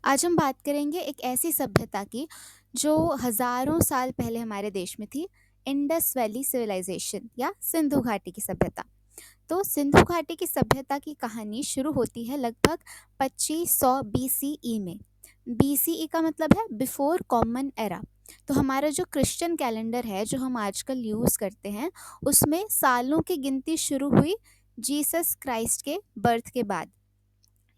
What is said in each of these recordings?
आज हम बात करेंगे एक ऐसी सभ्यता की जो हजारों साल पहले हमारे देश में थी। इंडस वैली सिविलाइजेशन या सिंधु घाटी की सभ्यता। तो सिंधु घाटी की सभ्यता की कहानी शुरू होती है लगभग 2500 बीसीई में। बीसीई का मतलब है बिफोर कॉमन एरा। तो हमारा जो क्रिश्चियन कैलेंडर है जो हम आजकल यूज़ करते हैं, उसमें सालों की गिनती शुरू हुई जीसस क्राइस्ट के बर्थ के बाद।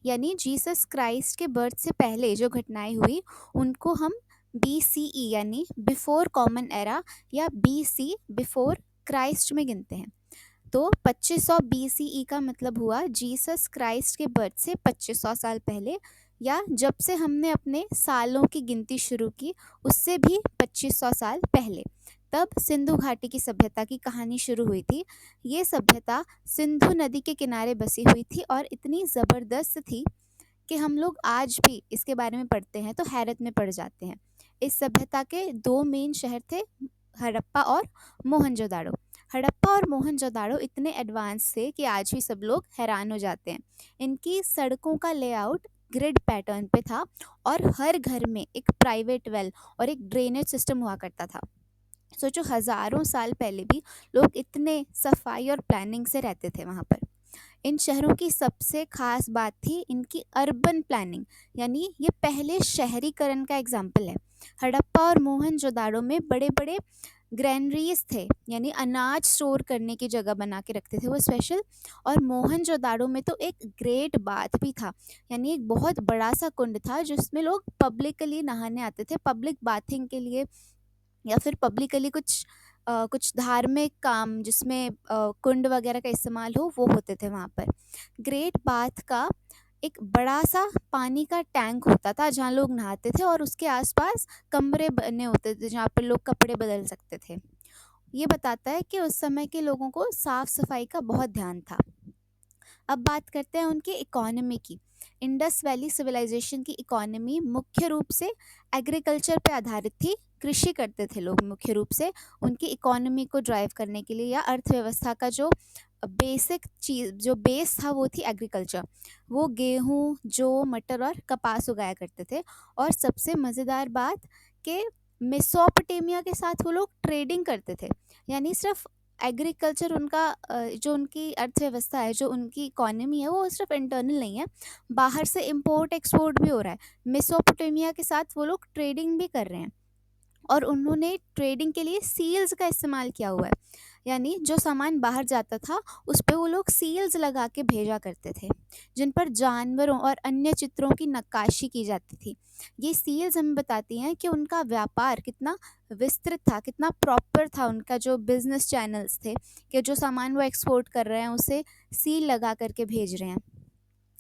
यानी जीसस क्राइस्ट के बर्थ से पहले जो घटनाएं हुई उनको हम बीसीई यानी बिफोर कॉमन एरा या बीसी बिफोर क्राइस्ट में गिनते हैं। तो 2500 बीसीई का मतलब हुआ जीसस क्राइस्ट के बर्थ से 2500 साल पहले, या जब से हमने अपने सालों की गिनती शुरू की उससे भी 2500 साल पहले। तब सिंधु घाटी की सभ्यता की कहानी शुरू हुई थी। ये सभ्यता सिंधु नदी के किनारे बसी हुई थी और इतनी ज़बरदस्त थी कि हम लोग आज भी इसके बारे में पढ़ते हैं तो हैरत में पड़ जाते हैं। इस सभ्यता के दो मेन शहर थे, हड़प्पा और मोहनजोदाड़ो। हड़प्पा और मोहनजोदाड़ो इतने एडवांस थे कि आज भी सब लोग हैरान हो जाते हैं। इनकी सड़कों का लेआउट ग्रिड पैटर्न पे था और हर घर में एक प्राइवेट वेल और एक ड्रेनेज सिस्टम हुआ करता था। सोचो, हजारों साल पहले भी लोग इतने सफाई और प्लानिंग से रहते थे वहाँ पर। इन शहरों की सबसे खास बात थी इनकी अर्बन प्लानिंग, यानी ये पहले शहरीकरण का एग्जाम्पल है। हड़प्पा और मोहनजोदाड़ो में बड़े बड़े ग्रैनरीज थे, यानी अनाज स्टोर करने की जगह बना के रखते थे वो स्पेशल। और मोहनजोदाड़ो में तो एक ग्रेट बाथ भी था, यानी एक बहुत बड़ा सा कुंड था जिसमें लोग पब्लिकली नहाने आते थे, पब्लिक बाथिंग के लिए, या फिर पब्लिकली कुछ धार्मिक काम जिसमें कुंड वगैरह का इस्तेमाल हो वो होते थे वहाँ पर। ग्रेट बाथ का एक बड़ा सा पानी का टैंक होता था जहाँ लोग नहाते थे और उसके आसपास कमरे बने होते थे जहाँ पर लोग कपड़े बदल सकते थे। ये बताता है कि उस समय के लोगों को साफ सफाई का बहुत ध्यान था। अब बात करते हैं उनकी इकोनॉमी की। इंडस वैली सिविलाइजेशन की इकोनॉमी मुख्य रूप से एग्रीकल्चर पे आधारित थी। कृषि करते थे लोग मुख्य रूप से। उनकी इकोनॉमी को ड्राइव करने के लिए या अर्थव्यवस्था का जो बेसिक चीज़ जो बेस था वो थी एग्रीकल्चर। वो गेहूँ, जौ, मटर और कपास उगाया करते थे। और सबसे मज़ेदार बात कि मेसोपोटामिया के साथ वो लोग ट्रेडिंग करते थे। यानी सिर्फ एग्रीकल्चर उनका जो उनकी अर्थव्यवस्था है, जो उनकी इकोनॉमी है, वो सिर्फ इंटरनल नहीं है, बाहर से इंपोर्ट एक्सपोर्ट भी हो रहा है। मेसोपोटामिया के साथ वो लोग ट्रेडिंग भी कर रहे हैं और उन्होंने ट्रेडिंग के लिए सील्स का इस्तेमाल किया हुआ है। यानी जो सामान बाहर जाता था उस पे वो लोग सील्स लगा के भेजा करते थे जिन पर जानवरों और अन्य चित्रों की नक्काशी की जाती थी। ये सील्स हमें बताती हैं कि उनका व्यापार कितना विस्तृत था, कितना प्रॉपर था उनका जो बिजनेस चैनल्स थे, कि जो सामान वो एक्सपोर्ट कर रहे हैं उसे सील लगा करके भेज रहे हैं।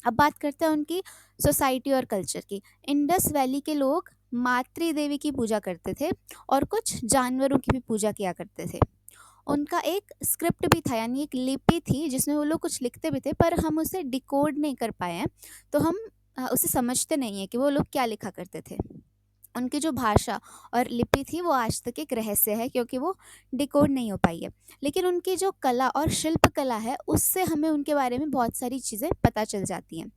अब बात करते हैं उनकी सोसाइटी और कल्चर की। इंडस वैली के लोग मातृ देवी की पूजा करते थे और कुछ जानवरों की भी पूजा किया करते थे। उनका एक स्क्रिप्ट भी था, यानी एक लिपि थी जिसमें वो लोग कुछ लिखते भी थे, पर हम उसे डिकोड नहीं कर पाए हैं, तो हम उसे समझते नहीं है कि वो लोग क्या लिखा करते थे। उनकी जो भाषा और लिपि थी वो आज तक एक रहस्य है क्योंकि वो डिकोड नहीं हो पाई है। लेकिन उनकी जो कला और शिल्प कला है उससे हमें उनके बारे में बहुत सारी चीज़ें पता चल जाती हैं।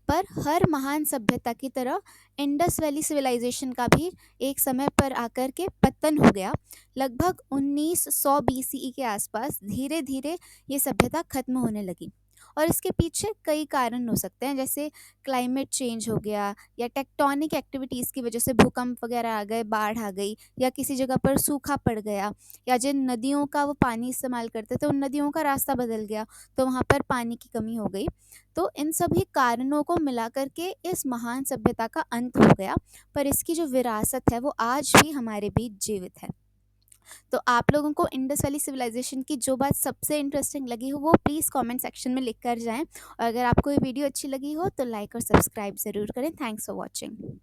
पर हर महान सभ्यता की तरह इंडस वैली सिविलाइजेशन का भी एक समय पर आकर के पतन हो गया। लगभग 1900 बीसीई के आसपास धीरे धीरे ये सभ्यता खत्म होने लगी। और इसके पीछे कई कारण हो सकते हैं, जैसे क्लाइमेट चेंज हो गया, या टेक्टोनिक एक्टिविटीज़ की वजह से भूकंप वगैरह आ गए, बाढ़ आ गई, या किसी जगह पर सूखा पड़ गया, या जिन नदियों का वो पानी इस्तेमाल करते थे उन नदियों का रास्ता बदल गया तो वहाँ पर पानी की कमी हो गई। तो इन सभी कारणों को मिलाकर के इस महान सभ्यता का अंत हो गया, पर इसकी जो विरासत है वो आज भी हमारे बीच जीवित है। तो आप लोगों को इंडस वैली सिविलाइजेशन की जो बात सबसे इंटरेस्टिंग लगी हो वो प्लीज़ कमेंट सेक्शन में लिख कर जाएं। और अगर आपको ये वीडियो अच्छी लगी हो तो लाइक और सब्सक्राइब ज़रूर करें। Thanks for watching.